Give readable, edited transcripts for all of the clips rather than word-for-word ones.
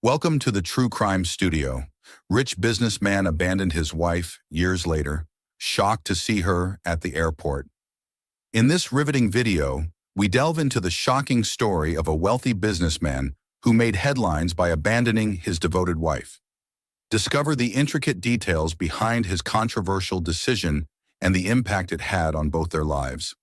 Welcome to the True Crime Studio. Rich businessman abandoned his wife years later, shocked to see her at the airport. In this riveting video, we delve into the shocking story of a wealthy businessman who made headlines by abandoning his devoted wife. Discover the intricate details behind his controversial decision and the impact it had on both their lives.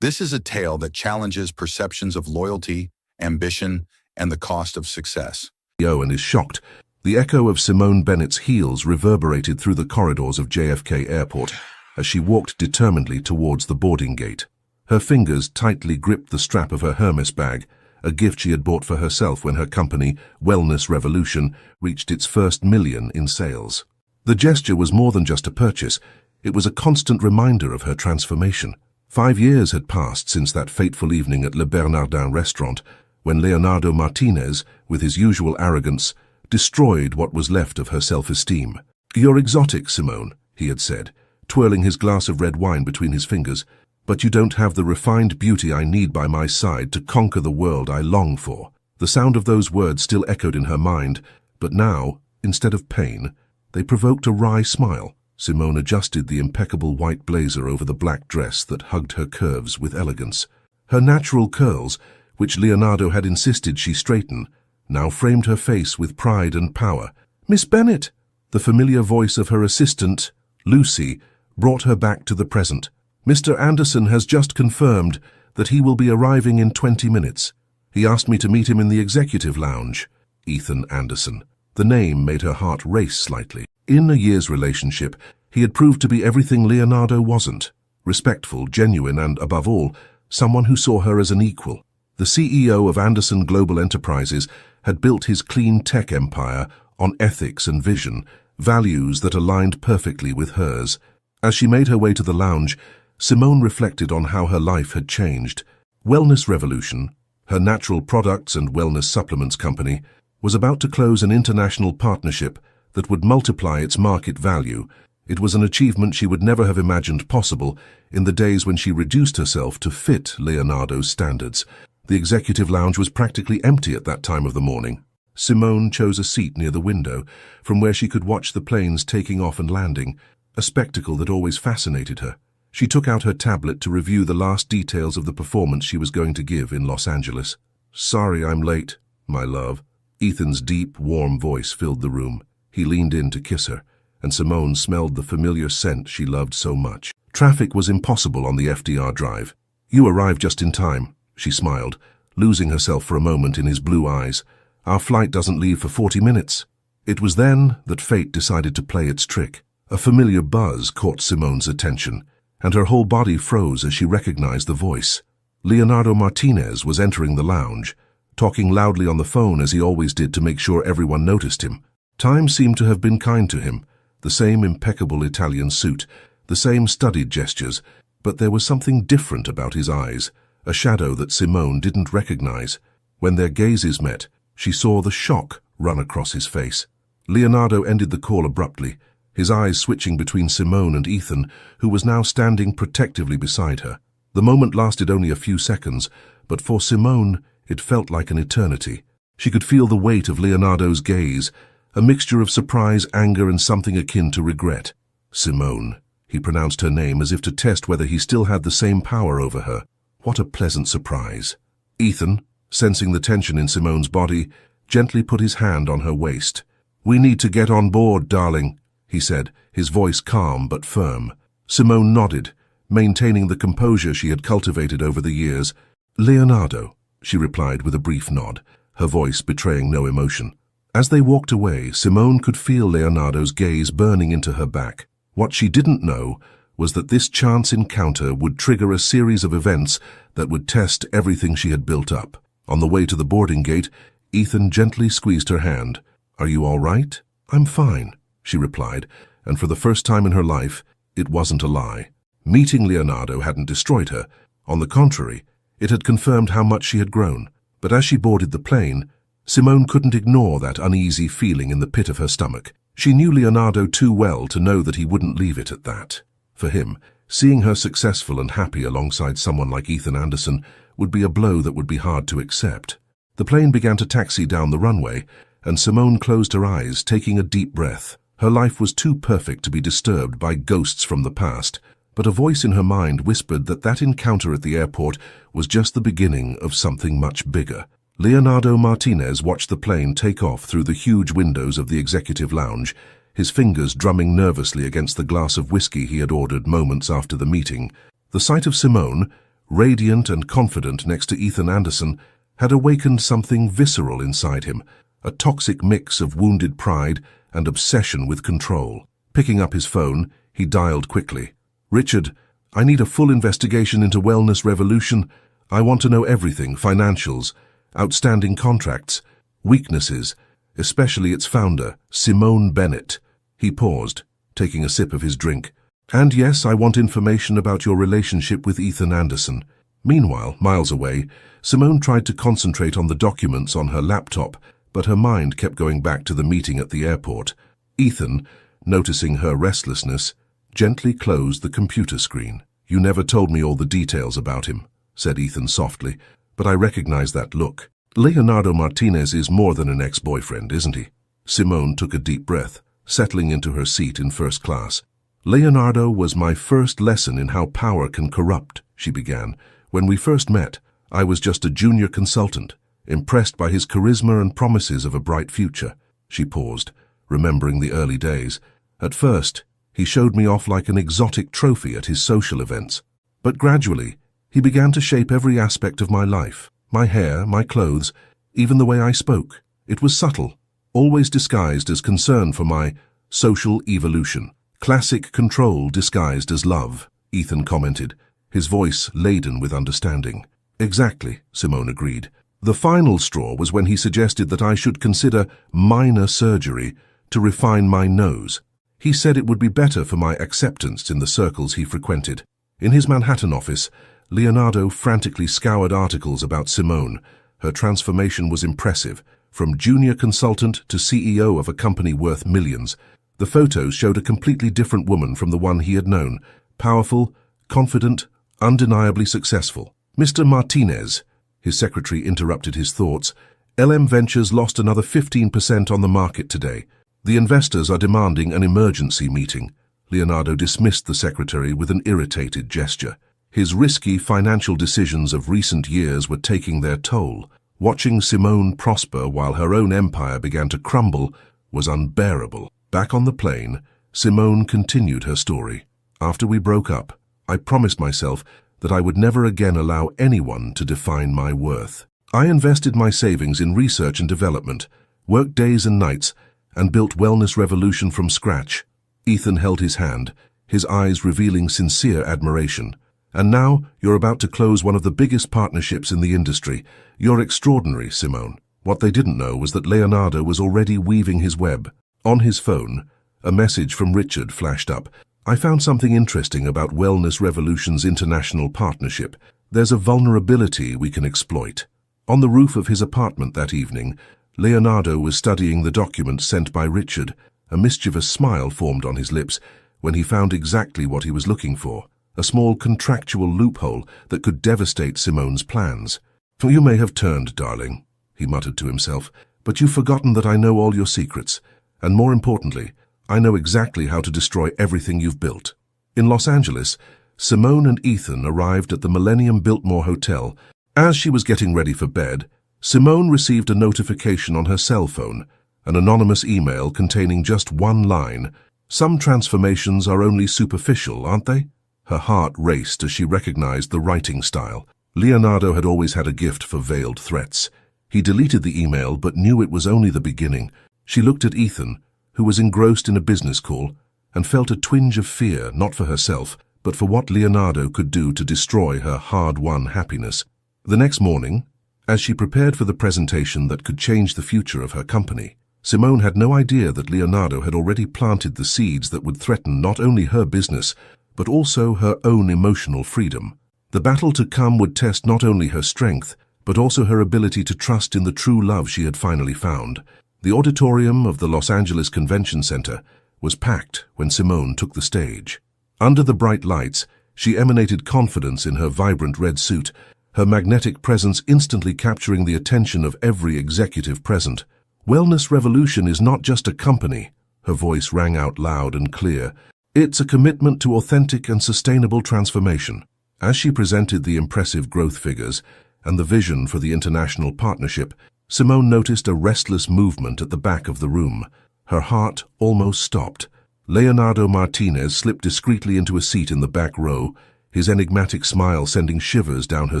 This is a tale that challenges perceptions of loyalty, ambition, and the cost of success. And is shocked. The echo of Simone Bennett's heels reverberated through the corridors of JFK Airport as she walked determinedly towards the boarding gate. Her fingers tightly gripped the strap of her Hermes bag, a gift she had bought for herself when her company, Wellness Revolution, reached its first million in sales. The gesture was more than just a purchase. It was a constant reminder of her transformation. 5 years had passed since that fateful evening at Le Bernardin restaurant, when Leonardo Martinez, with his usual arrogance, destroyed what was left of her self-esteem. "You're exotic, Simone," he had said, twirling his glass of red wine between his fingers, "but you don't have the refined beauty I need by my side to conquer the world I long for." The sound of those words still echoed in her mind, but now, instead of pain, they provoked a wry smile. Simone adjusted the impeccable white blazer over the black dress that hugged her curves with elegance. Her natural curls, which Leonardo had insisted she straighten, now framed her face with pride and power. "Miss Bennett!" The familiar voice of her assistant, Lucy, brought her back to the present. "Mr. Anderson has just confirmed that he will be arriving in 20 minutes. He asked me to meet him in the executive lounge." Ethan Anderson. The name made her heart race slightly. In a year's relationship, he had proved to be everything Leonardo wasn't. Respectful, genuine, and, above all, someone who saw her as an equal. The CEO of Anderson Global Enterprises had built his clean tech empire on ethics and vision, values that aligned perfectly with hers. As she made her way to the lounge, Simone reflected on how her life had changed. Wellness Revolution, her natural products and wellness supplements company, was about to close an international partnership that would multiply its market value. It was an achievement she would never have imagined possible in the days when she reduced herself to fit Leonardo's standards. The executive lounge was practically empty at that time of the morning. Simone chose a seat near the window, from where she could watch the planes taking off and landing, a spectacle that always fascinated her. She took out her tablet to review the last details of the performance she was going to give in Los Angeles. "Sorry I'm late, my love." Ethan's deep, warm voice filled the room. He leaned in to kiss her, and Simone smelled the familiar scent she loved so much. Traffic was impossible on the FDR Drive. "You arrived just in time," she smiled, losing herself for a moment in his blue eyes. "Our flight doesn't leave for 40 minutes. It was then that fate decided to play its trick. A familiar buzz caught Simone's attention, and her whole body froze as she recognized the voice. Leonardo Martinez was entering the lounge, talking loudly on the phone as he always did to make sure everyone noticed him. Time seemed to have been kind to him, the same impeccable Italian suit, the same studied gestures, but there was something different about his eyes, a shadow that Simone didn't recognize. When their gazes met, she saw the shock run across his face. Leonardo ended the call abruptly, his eyes switching between Simone and Ethan, who was now standing protectively beside her. The moment lasted only a few seconds, but for Simone, it felt like an eternity. She could feel the weight of Leonardo's gaze, a mixture of surprise, anger, and something akin to regret. "Simone." He pronounced her name as if to test whether he still had the same power over her. What a pleasant surprise. Ethan, sensing the tension in Simone's body, gently put his hand on her waist. "We need to get on board, darling," he said, his voice calm but firm. Simone nodded, maintaining the composure she had cultivated over the years. "Leonardo," she replied with a brief nod, her voice betraying no emotion. As they walked away, Simone could feel Leonardo's gaze burning into her back. What she didn't know was that this chance encounter would trigger a series of events that would test everything she had built up. On the way to the boarding gate, Ethan gently squeezed her hand. "Are you all right?" "I'm fine," she replied, and for the first time in her life, it wasn't a lie. Meeting Leonardo hadn't destroyed her. On the contrary, it had confirmed how much she had grown. But as she boarded the plane, Simone couldn't ignore that uneasy feeling in the pit of her stomach. She knew Leonardo too well to know that he wouldn't leave it at that. For him, seeing her successful and happy alongside someone like Ethan Anderson would be a blow that would be hard to accept. The plane began to taxi down the runway, and Simone closed her eyes, taking a deep breath. Her life was too perfect to be disturbed by ghosts from the past, but a voice in her mind whispered that that encounter at the airport was just the beginning of something much bigger. Leonardo Martinez watched the plane take off through the huge windows of the executive lounge, his fingers drumming nervously against the glass of whiskey he had ordered moments after the meeting. The sight of Simone, radiant and confident next to Ethan Anderson, had awakened something visceral inside him, a toxic mix of wounded pride and obsession with control. Picking up his phone, he dialed quickly. "Richard, I need a full investigation into Wellness Revolution. I want to know everything: financials, outstanding contracts, weaknesses, especially its founder, Simone Bennett." He paused, taking a sip of his drink. "And yes, I want information about your relationship with Ethan Anderson." Meanwhile, miles away, Simone tried to concentrate on the documents on her laptop, but her mind kept going back to the meeting at the airport. Ethan, noticing her restlessness, gently closed the computer screen. "You never told me all the details about him," said Ethan softly, "but I recognize that look. Leonardo Martinez is more than an ex-boyfriend, isn't he?" Simone took a deep breath, settling into her seat in first class. "Leonardo was my first lesson in how power can corrupt," she began. "When we first met, I was just a junior consultant, impressed by his charisma and promises of a bright future." She paused, remembering the early days. "At first, he showed me off like an exotic trophy at his social events. But gradually, he began to shape every aspect of my life, my hair, my clothes, even the way I spoke. It was subtle, always disguised as concern for my social evolution. Classic control disguised as love," Ethan commented, his voice laden with understanding. "Exactly," Simone agreed. "The final straw was when he suggested that I should consider minor surgery to refine my nose. He said it would be better for my acceptance in the circles he frequented." In his Manhattan office, Leonardo frantically scoured articles about Simone. Her transformation was impressive, from junior consultant to CEO of a company worth millions. The photos showed a completely different woman from the one he had known: powerful, confident, undeniably successful. "Mr. Martinez," his secretary interrupted his thoughts, "LM Ventures lost another 15% on the market today. The investors are demanding an emergency meeting." Leonardo dismissed the secretary with an irritated gesture. His risky financial decisions of recent years were taking their toll. Watching Simone prosper while her own empire began to crumble was unbearable. Back on the plane, Simone continued her story. "After we broke up, I promised myself that I would never again allow anyone to define my worth. I invested my savings in research and development, worked days and nights, and built Wellness Revolution from scratch." Ethan held his hand, his eyes revealing sincere admiration. "And now you're about to close one of the biggest partnerships in the industry. You're extraordinary, Simone." What they didn't know was that Leonardo was already weaving his web. On his phone, a message from Richard flashed up. "I found something interesting about Wellness Revolution's international partnership. There's a vulnerability we can exploit." On the roof of his apartment that evening, Leonardo was studying the documents sent by Richard. A mischievous smile formed on his lips when he found exactly what he was looking for: a small contractual loophole that could devastate Simone's plans. "For you may have turned, darling," he muttered to himself, "but you've forgotten that I know all your secrets. And more importantly, I know exactly how to destroy everything you've built." In Los Angeles, Simone and Ethan arrived at the Millennium Biltmore Hotel. As she was getting ready for bed, Simone received a notification on her cell phone, an anonymous email containing just one line: "Some transformations are only superficial, aren't they?" Her heart raced as she recognized the writing style. Leonardo had always had a gift for veiled threats. He deleted the email but knew it was only the beginning. She looked at Ethan, who was engrossed in a business call, and felt a twinge of fear, not for herself, but for what Leonardo could do to destroy her hard-won happiness. The next morning, as she prepared for the presentation that could change the future of her company, Simone had no idea that Leonardo had already planted the seeds that would threaten not only her business, but also her own emotional freedom. The battle to come would test not only her strength, but also her ability to trust in the true love she had finally found. The auditorium of the Los Angeles Convention Center was packed when Simone took the stage. Under the bright lights, she emanated confidence in her vibrant red suit, her magnetic presence instantly capturing the attention of every executive present. Wellness Revolution is not just a company, her voice rang out loud and clear. It's a commitment to authentic and sustainable transformation. As she presented the impressive growth figures and the vision for the international partnership, Simone noticed a restless movement at the back of the room. Her heart almost stopped. Leonardo Martinez slipped discreetly into a seat in the back row, his enigmatic smile sending shivers down her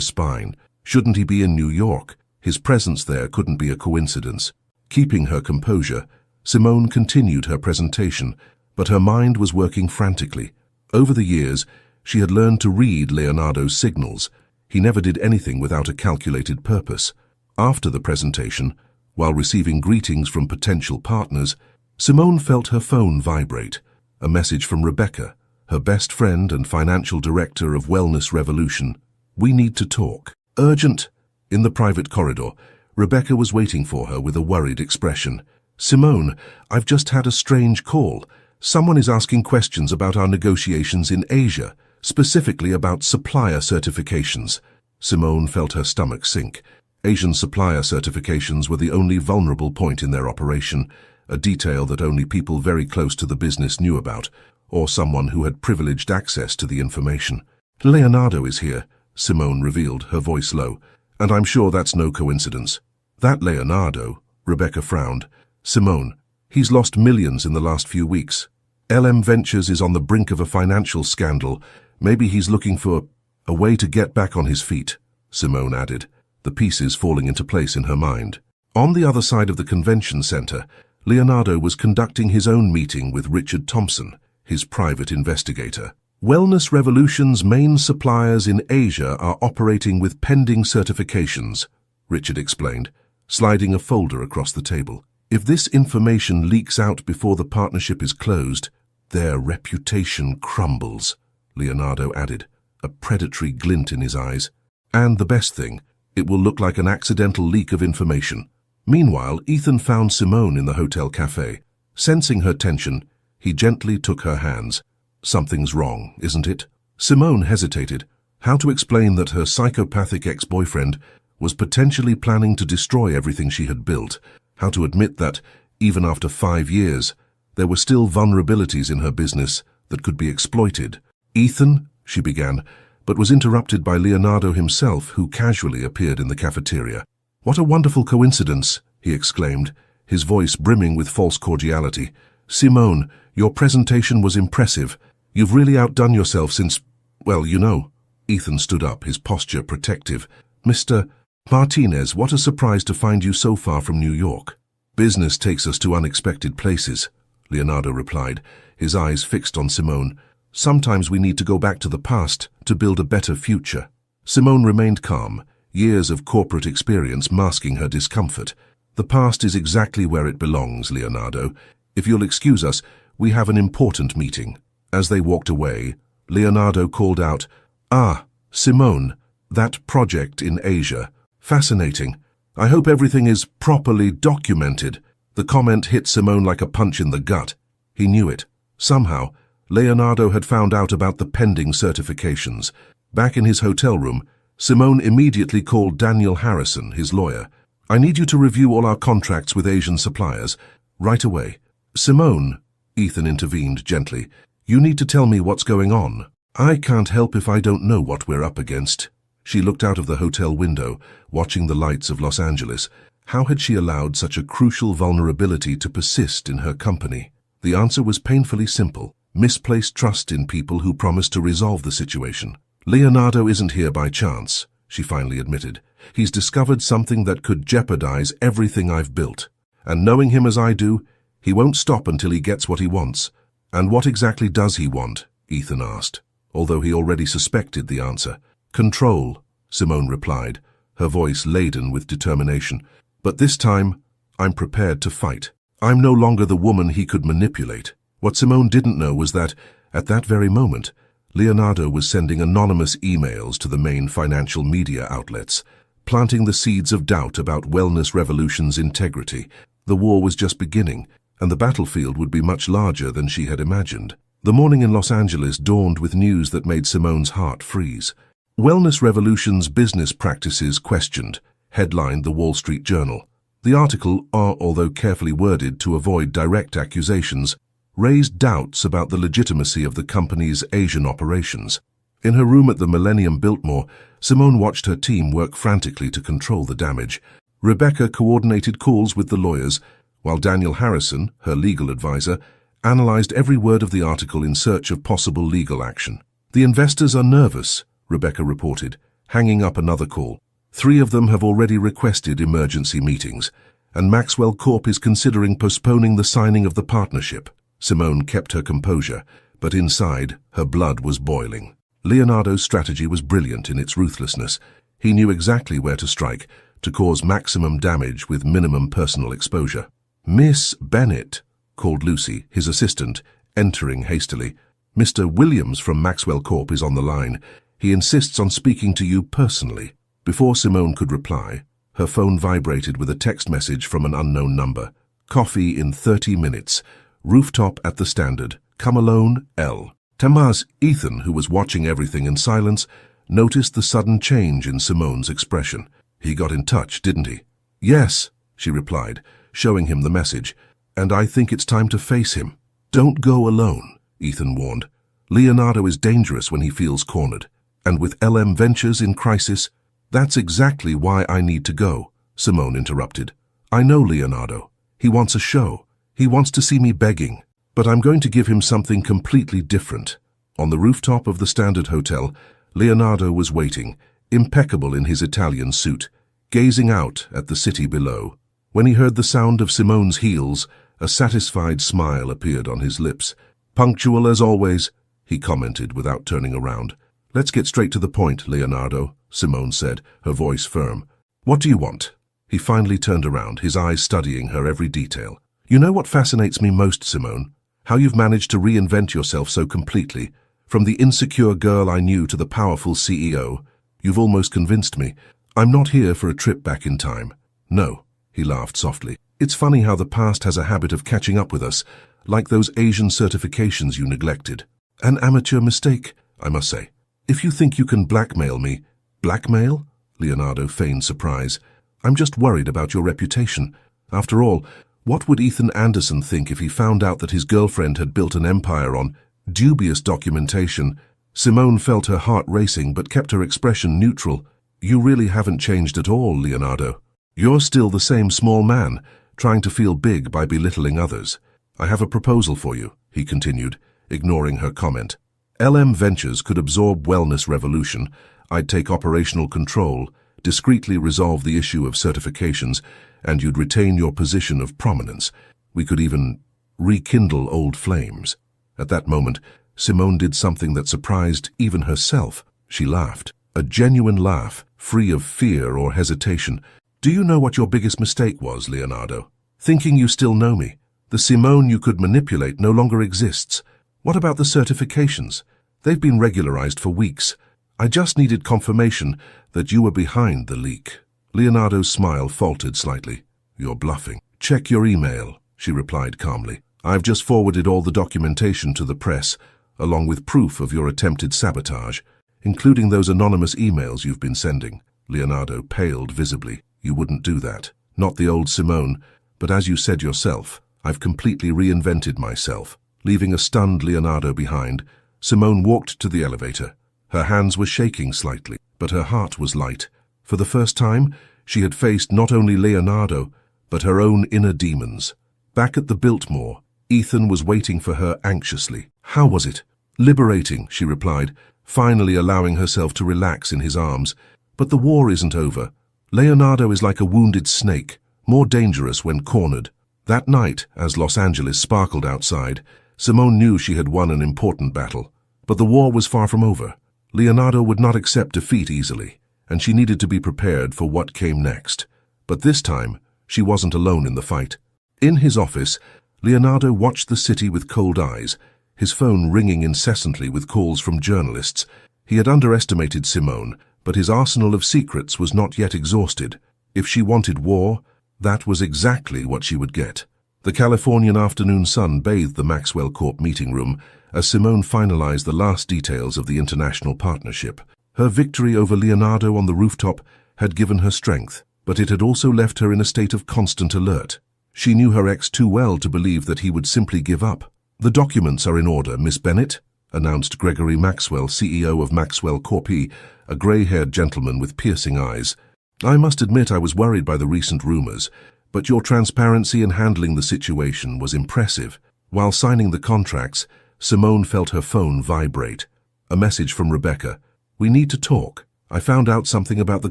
spine. Shouldn't he be in New York? His presence there couldn't be a coincidence. Keeping her composure, Simone continued her presentation, but her mind was working frantically. Over the years, she had learned to read Leonardo's signals. He never did anything without a calculated purpose. After the presentation, while receiving greetings from potential partners, Simone felt her phone vibrate. A message from Rebecca, her best friend and financial director of Wellness Revolution. "We need to talk. Urgent." In the private corridor, Rebecca was waiting for her with a worried expression. "Simone, I've just had a strange call. Someone is asking questions about our negotiations in Asia, specifically about supplier certifications." Simone felt her stomach sink. Asian supplier certifications were the only vulnerable point in their operation, a detail that only people very close to the business knew about, or someone who had privileged access to the information. "Leonardo is here," Simone revealed, her voice low, "and I'm sure that's no coincidence." "That Leonardo?" Rebecca frowned. "Simone, he's lost millions in the last few weeks. LM Ventures is on the brink of a financial scandal. Maybe he's looking for a way to get back on his feet," Simone added, the pieces falling into place in her mind. On the other side of the convention center, Leonardo was conducting his own meeting with Richard Thompson, his private investigator. "Wellness Revolution's main suppliers in Asia are operating with pending certifications," Richard explained, sliding a folder across the table. "If this information leaks out before the partnership is closed, their reputation crumbles," Leonardo added, a predatory glint in his eyes. "And the best thing, it will look like an accidental leak of information." Meanwhile, Ethan found Simone in the hotel cafe. Sensing her tension, he gently took her hands. "Something's wrong, isn't it?" Simone hesitated. How to explain that her psychopathic ex-boyfriend was potentially planning to destroy everything she had built? How to admit that, even after 5 years, there were still vulnerabilities in her business that could be exploited? "Ethan," she began, but was interrupted by Leonardo himself, who casually appeared in the cafeteria. "What a wonderful coincidence," he exclaimed, his voice brimming with false cordiality. "Simone, your presentation was impressive. You've really outdone yourself since, well, you know." Ethan stood up, his posture protective. "Mr. Martinez, what a surprise to find you so far from New York." "Business takes us to unexpected places," Leonardo replied, his eyes fixed on Simone. "Sometimes we need to go back to the past to build a better future." Simone remained calm, years of corporate experience masking her discomfort. "The past is exactly where it belongs, Leonardo. If you'll excuse us, we have an important meeting." As they walked away, Leonardo called out, "Ah, Simone, that project in Asia. Fascinating. I hope everything is properly documented." The comment hit Simone like a punch in the gut. He knew it. Somehow, Leonardo had found out about the pending certifications. Back in his hotel room, Simone immediately called Daniel Harrison, his lawyer. "I need you to review all our contracts with Asian suppliers. Right away." "Simone," Ethan intervened gently, "you need to tell me what's going on. I can't help if I don't know what we're up against." She looked out of the hotel window, watching the lights of Los Angeles. How had she allowed such a crucial vulnerability to persist in her company? The answer was painfully simple: misplaced trust in people who promised to resolve the situation. "Leonardo isn't here by chance," she finally admitted. "He's discovered something that could jeopardize everything I've built. And knowing him as I do, he won't stop until he gets what he wants." "And what exactly does he want?" Ethan asked, although he already suspected the answer. "Control," Simone replied, her voice laden with determination. "But this time, I'm prepared to fight. I'm no longer the woman he could manipulate." What Simone didn't know was that, at that very moment, Leonardo was sending anonymous emails to the main financial media outlets, planting the seeds of doubt about Wellness Revolution's integrity. The war was just beginning, and the battlefield would be much larger than she had imagined. The morning in Los Angeles dawned with news that made Simone's heart freeze. "Wellness Revolution's business practices questioned," headlined the Wall Street Journal. The article, although carefully worded to avoid direct accusations, raised doubts about the legitimacy of the company's Asian operations. In her room at the Millennium Biltmore, Simone watched her team work frantically to control the damage. Rebecca coordinated calls with the lawyers, while Daniel Harrison, her legal advisor, analyzed every word of the article in search of possible legal action. "The investors are nervous," Rebecca reported, hanging up another call. "3 of them have already requested emergency meetings, and Maxwell Corp is considering postponing the signing of the partnership." Simone kept her composure, but inside, her blood was boiling. Leonardo's strategy was brilliant in its ruthlessness. He knew exactly where to strike, to cause maximum damage with minimum personal exposure. "Miss Bennett," called Lucy, his assistant, entering hastily. "Mr. Williams from Maxwell Corp is on the line. He insists on speaking to you personally." Before Simone could reply, her phone vibrated with a text message from an unknown number. "Coffee in 30 minutes. Rooftop at the Standard. Come alone, L." Tamaz, Ethan, who was watching everything in silence, noticed the sudden change in Simone's expression. "He got in touch, didn't he?" "Yes," she replied, showing him the message, "and I think it's time to face him." "Don't go alone," Ethan warned. "Leonardo is dangerous when he feels cornered, and with LM Ventures in crisis—" "That's exactly why I need to go," Simone interrupted. "I know Leonardo. He wants a show. He wants to see me begging. But I'm going to give him something completely different." On the rooftop of the Standard Hotel, Leonardo was waiting, impeccable in his Italian suit, gazing out at the city below. When he heard the sound of Simone's heels, a satisfied smile appeared on his lips. "Punctual as always," he commented without turning around. "Let's get straight to the point, Leonardo," Simone said, her voice firm. "What do you want?" He finally turned around, his eyes studying her every detail. "You know what fascinates me most, Simone? How you've managed to reinvent yourself so completely. From the insecure girl I knew to the powerful CEO. You've almost convinced me. I'm not here for a trip back in time." "No," he laughed softly. "It's funny how the past has a habit of catching up with us, like those Asian certifications you neglected. An amateur mistake, I must say. If you think you can blackmail me—" "Blackmail?" Leonardo feigned surprise. "I'm just worried about your reputation. After all, what would Ethan Anderson think if he found out that his girlfriend had built an empire on dubious documentation?" Simone felt her heart racing but kept her expression neutral. "You really haven't changed at all, Leonardo. You're still the same small man, trying to feel big by belittling others. I have a proposal for you," he continued, ignoring her comment. "LM Ventures could absorb Wellness Revolution. I'd take operational control, discreetly resolve the issue of certifications, and you'd retain your position of prominence. We could even rekindle old flames." At that moment, Simone did something that surprised even herself. She laughed. A genuine laugh, free of fear or hesitation. "Do you know what your biggest mistake was, Leonardo? Thinking you still know me. The Simone you could manipulate no longer exists. What about the certifications? They've been regularized for weeks. I just needed confirmation that you were behind the leak." Leonardo's smile faltered slightly. "You're bluffing." "Check your email," she replied calmly. "I've just forwarded all the documentation to the press, along with proof of your attempted sabotage, including those anonymous emails you've been sending." Leonardo paled visibly. "You wouldn't do that. Not the old Simone, but as you said yourself, I've completely reinvented myself." Leaving a stunned Leonardo behind, Simone walked to the elevator. Her hands were shaking slightly, but her heart was light. For the first time, she had faced not only Leonardo, but her own inner demons. Back at the Biltmore, Ethan was waiting for her anxiously. "How was it?" "Liberating," she replied, finally allowing herself to relax in his arms. "But the war isn't over. Leonardo is like a wounded snake, more dangerous when cornered." That night, as Los Angeles sparkled outside, Simone knew she had won an important battle. But the war was far from over. Leonardo would not accept defeat easily, and she needed to be prepared for what came next. But this time, she wasn't alone in the fight. In his office, Leonardo watched the city with cold eyes, his phone ringing incessantly with calls from journalists. He had underestimated Simone, but his arsenal of secrets was not yet exhausted. If she wanted war, that was exactly what she would get. The Californian afternoon sun bathed the Maxwell Corp meeting room as Simone finalized the last details of the international partnership. Her victory over Leonardo on the rooftop had given her strength. but it had also left her in a state of constant alert. She knew her ex too well to believe that he would simply give up. "The documents are in order, Miss Bennett," announced Gregory Maxwell, CEO of Maxwell Corp., a grey-haired gentleman with piercing eyes. "I must admit I was worried by the recent rumors, but your transparency in handling the situation was impressive." While signing the contracts, Simone felt her phone vibrate. A message from Rebecca. "We need to talk. I found out something about the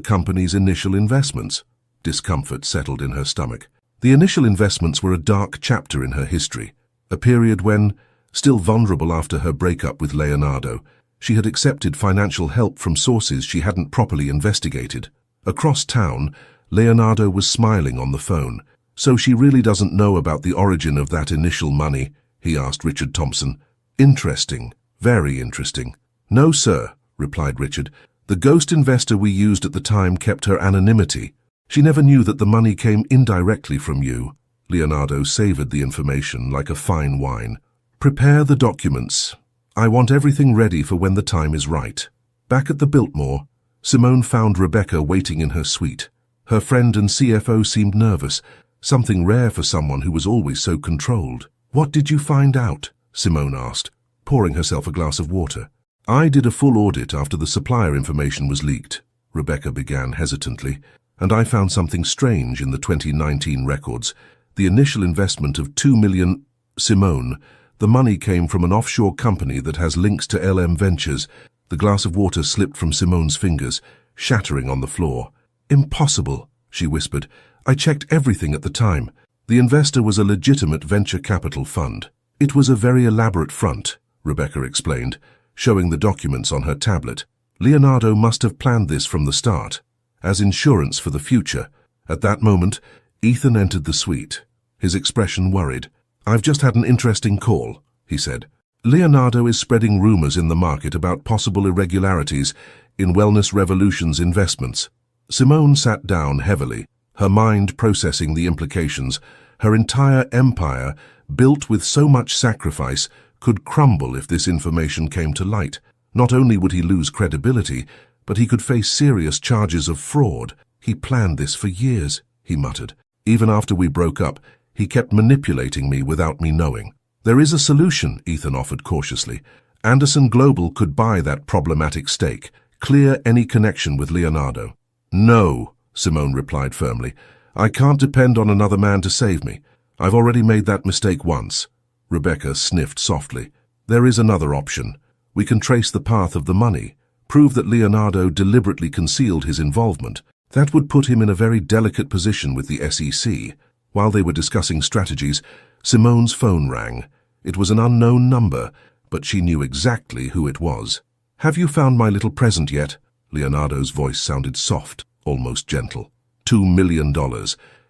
company's initial investments." Discomfort settled in her stomach. The initial investments were a dark chapter in her history, a period when, still vulnerable after her breakup with Leonardo, she had accepted financial help from sources she hadn't properly investigated. Across town, Leonardo was smiling on the phone. "So she really doesn't know about the origin of that initial money?" he asked Richard Thompson. "Interesting, very interesting." "No, sir," replied Richard. "The ghost investor we used at the time kept her anonymity. She never knew that the money came indirectly from you." Leonardo savored the information like a fine wine. "Prepare the documents. I want everything ready for when the time is right." Back at the Biltmore, Simone found Rebecca waiting in her suite. Her friend and CFO seemed nervous, something rare for someone who was always so controlled. "What did you find out?" Simone asked, pouring herself a glass of water. "I did a full audit after the supplier information was leaked," Rebecca began hesitantly, "and I found something strange in the 2019 records. The initial investment of $2 million... Simone, the money came from an offshore company that has links to LM Ventures." The glass of water slipped from Simone's fingers, shattering on the floor. "Impossible," she whispered. "I checked everything at the time. The investor was a legitimate venture capital fund." "It was a very elaborate front," Rebecca explained, showing the documents on her tablet. "Leonardo must have planned this from the start, as insurance for the future." At that moment, Ethan entered the suite, his expression worried. "I've just had an interesting call," he said. "Leonardo is spreading rumors in the market about possible irregularities in Wellness Revolution's investments." Simone sat down heavily, her mind processing the implications. Her entire empire, built with so much sacrifice, could crumble if this information came to light. Not only would he lose credibility, but he could face serious charges of fraud. "He planned this for years," he muttered. "Even after we broke up, he kept manipulating me without me knowing." "There is a solution," Ethan offered cautiously. "Anderson Global could buy that problematic stake, clear any connection with Leonardo." "No," Simone replied firmly. "I can't depend on another man to save me. I've already made that mistake once." Rebecca sniffed softly. "There is another option. We can trace the path of the money, prove that Leonardo deliberately concealed his involvement. That would put him in a very delicate position with the SEC." While they were discussing strategies, Simone's phone rang. It was an unknown number, but she knew exactly who it was. "Have you found my little present yet?" Leonardo's voice sounded soft, almost gentle. $2 million.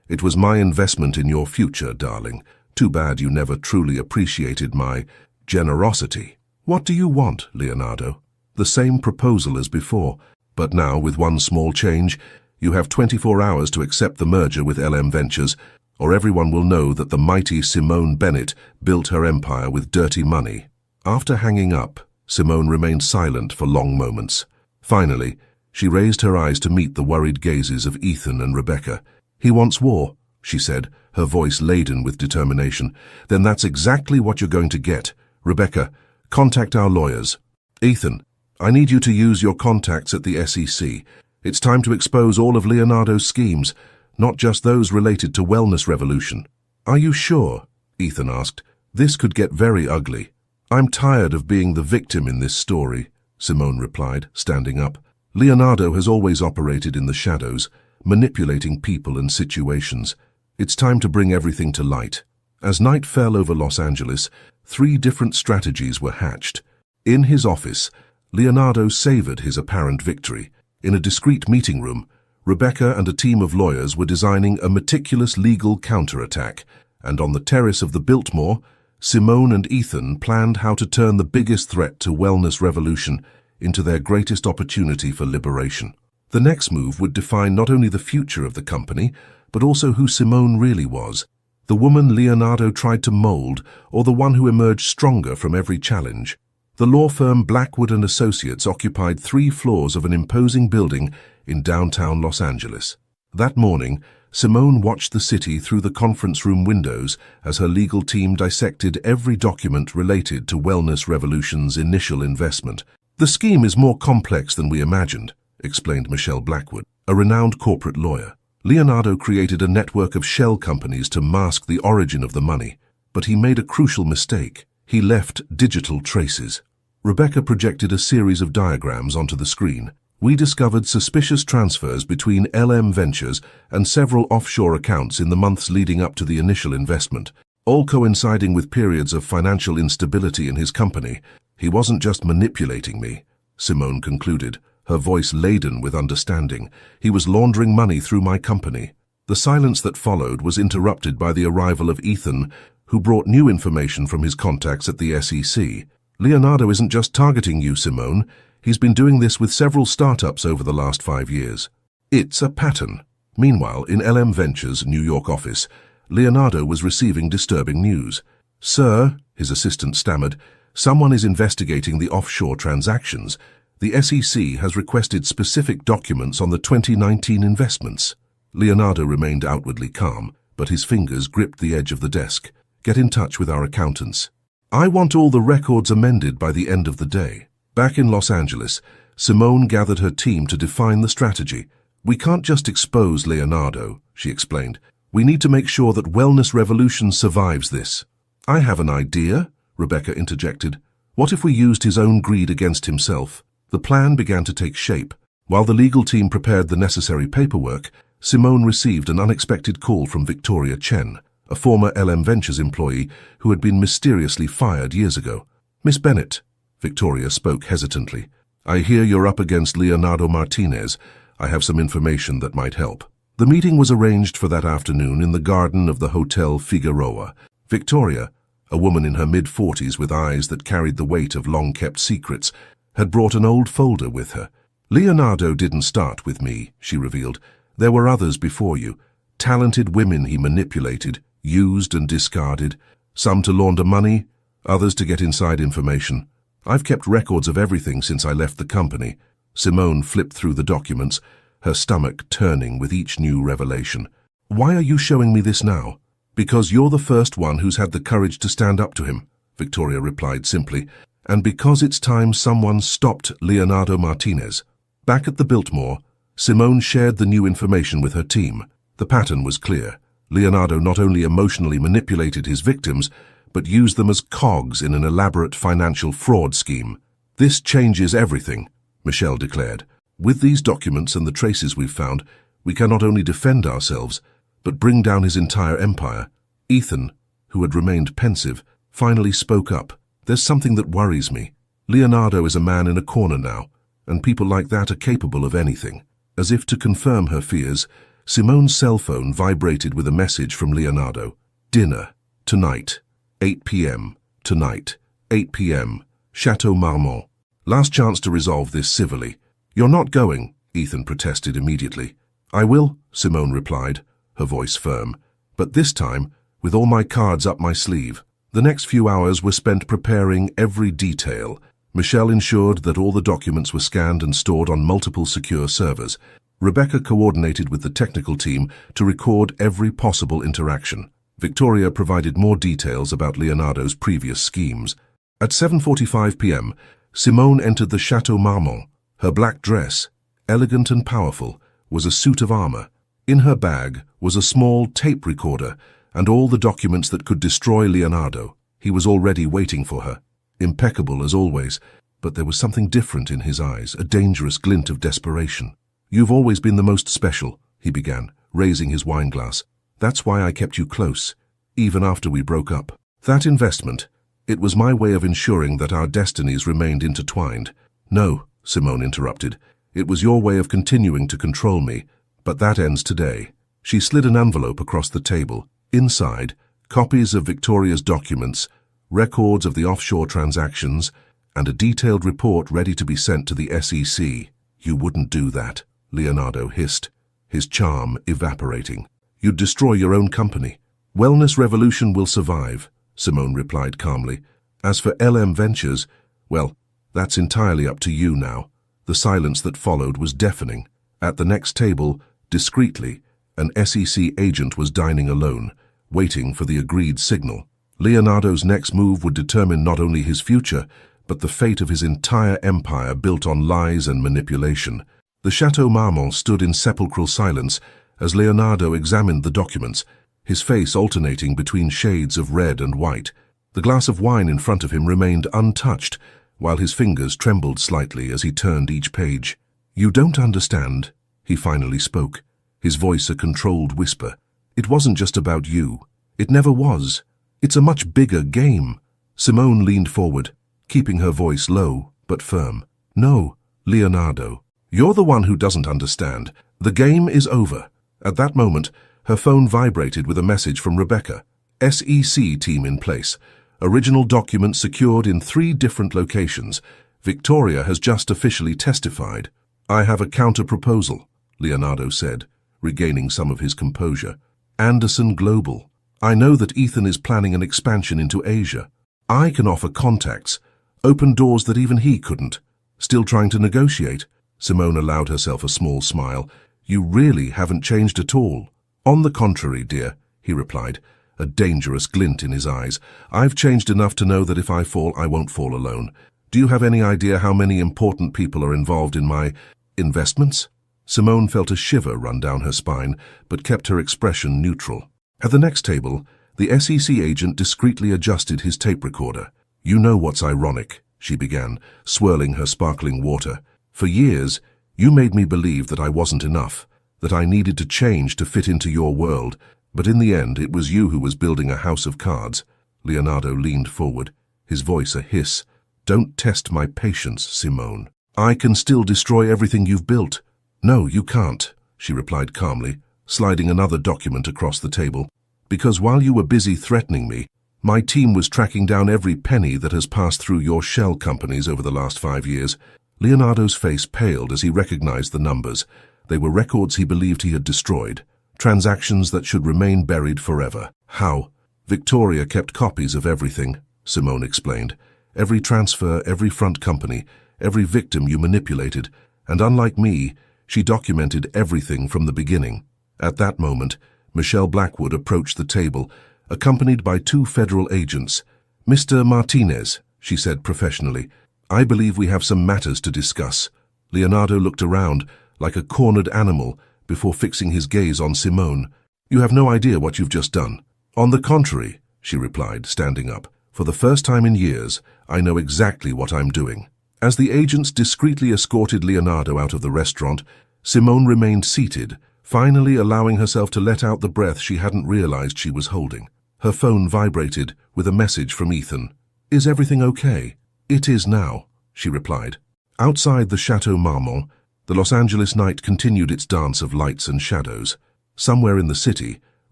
It was my investment in your future, darling. Too bad you never truly appreciated my generosity." "What do you want, Leonardo?" "The same proposal as before, but now with one small change. You have 24 hours to accept the merger with LM Ventures, or everyone will know that the mighty Simone Bennett built her empire with dirty money." After hanging up, Simone remained silent for long moments. Finally, she raised her eyes to meet the worried gazes of Ethan and Rebecca. "He wants war," she said, her voice laden with determination. "Then that's exactly what you're going to get. Rebecca, contact our lawyers. Ethan, I need you to use your contacts at the SEC. It's time to expose all of Leonardo's schemes, not just those related to Wellness Revolution." "Are you sure?" Ethan asked. "This could get very ugly." "I'm tired of being the victim in this story," Simone replied, standing up. "Leonardo has always operated in the shadows, manipulating people and situations. It's time to bring everything to light." As night fell over Los Angeles, 3 different strategies were hatched. In his office, Leonardo savored his apparent victory. In a discreet meeting room, Rebecca and a team of lawyers were designing a meticulous legal counterattack, and on the terrace of the Biltmore, Simone and Ethan planned how to turn the biggest threat to Wellness Revolution into their greatest opportunity for liberation. The next move would define not only the future of the company, but also who Simone really was, the woman Leonardo tried to mold, or the one who emerged stronger from every challenge. The law firm Blackwood & Associates occupied 3 floors of an imposing building in downtown Los Angeles. That morning, Simone watched the city through the conference room windows as her legal team dissected every document related to Wellness Revolution's initial investment. "The scheme is more complex than we imagined," explained Michelle Blackwood, a renowned corporate lawyer. "Leonardo created a network of shell companies to mask the origin of the money, but he made a crucial mistake. He left digital traces." Rebecca projected a series of diagrams onto the screen. "We discovered suspicious transfers between LM Ventures and several offshore accounts in the months leading up to the initial investment, all coinciding with periods of financial instability in his company. He wasn't just manipulating me," Simone concluded, her voice laden with understanding. "He was laundering money through my company." The silence that followed was interrupted by the arrival of Ethan, who brought new information from his contacts at the SEC. "Leonardo isn't just targeting you, Simone. He's been doing this with several startups over the last 5 years. It's a pattern." Meanwhile, in LM Ventures' New York office, Leonardo was receiving disturbing news. "Sir," his assistant stammered, "someone is investigating the offshore transactions. The SEC has requested specific documents on the 2019 investments." Leonardo remained outwardly calm, but his fingers gripped the edge of the desk. "Get in touch with our accountants. I want all the records amended by the end of the day." Back in Los Angeles, Simone gathered her team to define the strategy. "We can't just expose Leonardo," she explained. "We need to make sure that Wellness Revolution survives this." "I have an idea," Rebecca interjected. "What if we used his own greed against himself?" The plan began to take shape. While the legal team prepared the necessary paperwork, Simone received an unexpected call from Victoria Chen, a former LM Ventures employee who had been mysteriously fired years ago. "Miss Bennett," Victoria spoke hesitantly, "I hear you're up against Leonardo Martinez. I have some information that might help." The meeting was arranged for that afternoon in the garden of the Hotel Figueroa. Victoria, a woman in her mid-40s with eyes that carried the weight of long-kept secrets, had brought an old folder with her. "Leonardo didn't start with me," she revealed. "There were others before you. Talented women he manipulated, used and discarded. Some to launder money, others to get inside information. I've kept records of everything since I left the company." Simone flipped through the documents, her stomach turning with each new revelation. "Why are you showing me this now?" "Because you're the first one who's had the courage to stand up to him," Victoria replied simply. "And because it's time someone stopped Leonardo Martinez." Back at the Biltmore, Simone shared the new information with her team. The pattern was clear. Leonardo not only emotionally manipulated his victims, but used them as cogs in an elaborate financial fraud scheme. "This changes everything," Michelle declared. "With these documents and the traces we've found, we can not only defend ourselves, but bring down his entire empire." Ethan, who had remained pensive, finally spoke up. "There's something that worries me. Leonardo is a man in a corner now, and people like that are capable of anything." As if to confirm her fears, Simone's cell phone vibrated with a message from Leonardo. "Dinner, tonight, 8 p.m., tonight, 8 p.m., Chateau Marmont. Last chance to resolve this civilly." "You're not going," Ethan protested immediately. "I will," Simone replied, her voice firm, "but this time, with all my cards up my sleeve." The next few hours were spent preparing every detail. Michelle ensured that all the documents were scanned and stored on multiple secure servers. Rebecca coordinated with the technical team to record every possible interaction. Victoria provided more details about Leonardo's previous schemes. At 7:45 p.m., Simone entered the Chateau Marmont. Her black dress, elegant and powerful, was a suit of armor. In her bag was a small tape recorder and all the documents that could destroy Leonardo. He was already waiting for her. Impeccable as always, but there was something different in his eyes, a dangerous glint of desperation. "You've always been the most special," he began, raising his wineglass. "That's why I kept you close, even after we broke up. That investment, it was my way of ensuring that our destinies remained intertwined." "No," Simone interrupted. "It was your way of continuing to control me, but that ends today." She slid an envelope across the table. Inside, copies of Victoria's documents, records of the offshore transactions, and a detailed report ready to be sent to the SEC. "You wouldn't do that," Leonardo hissed, his charm evaporating. "You'd destroy your own company." "Wellness Revolution will survive," Simone replied calmly. "As for LM Ventures, well, that's entirely up to you now." The silence that followed was deafening. At the next table, Discreetly, an SEC agent was dining alone, waiting for the agreed signal. Leonardo's next move would determine not only his future, but the fate of his entire empire built on lies and manipulation. The Chateau Marmont stood in sepulchral silence as Leonardo examined the documents, his face alternating between shades of red and white. The glass of wine in front of him remained untouched, while his fingers trembled slightly as he turned each page. "You don't understand," he finally spoke, his voice a controlled whisper. "It wasn't just about you. It never was. It's a much bigger game." Simone leaned forward, keeping her voice low but firm. "No, Leonardo. You're the one who doesn't understand. The game is over." At that moment, her phone vibrated with a message from Rebecca. "SEC team in place. Original documents secured in 3 different locations. Victoria has just officially testified." "I have a counter-proposal," Leonardo said, regaining some of his composure. "Anderson Global. I know that Ethan is planning an expansion into Asia. I can offer contacts, open doors that even he couldn't." "Still trying to negotiate?" Simone allowed herself a small smile. "You really haven't changed at all." "On the contrary, dear," he replied, a dangerous glint in his eyes. "I've changed enough to know that if I fall, I won't fall alone. Do you have any idea how many important people are involved in my investments?" Simone felt a shiver run down her spine, but kept her expression neutral. At the next table, the SEC agent discreetly adjusted his tape recorder. "You know what's ironic," she began, swirling her sparkling water. "For years, you made me believe that I wasn't enough, that I needed to change to fit into your world, but in the end it was you who was building a house of cards." Leonardo leaned forward, his voice a hiss. "Don't test my patience, Simone. I can still destroy everything you've built." "No, you can't," she replied calmly, sliding another document across the table. "Because while you were busy threatening me, my team was tracking down every penny that has passed through your shell companies over the last 5 years. Leonardo's face paled as he recognized the numbers. They were records he believed he had destroyed, transactions that should remain buried forever. "How?" "Victoria kept copies of everything," Simone explained. "Every transfer, every front company, every victim you manipulated, and unlike me, she documented everything from the beginning." At that moment, Michelle Blackwood approached the table, accompanied by 2 federal agents. "Mr. Martinez," she said professionally, "I believe we have some matters to discuss." Leonardo looked around, like a cornered animal, before fixing his gaze on Simone. "You have no idea what you've just done." "On the contrary," she replied, standing up. "For the first time in years, I know exactly what I'm doing." As the agents discreetly escorted Leonardo out of the restaurant, Simone remained seated, finally allowing herself to let out the breath she hadn't realized she was holding. Her phone vibrated with a message from Ethan. "Is everything okay?" "It is now," she replied. Outside the Chateau Marmont, the Los Angeles night continued its dance of lights and shadows. Somewhere in the city,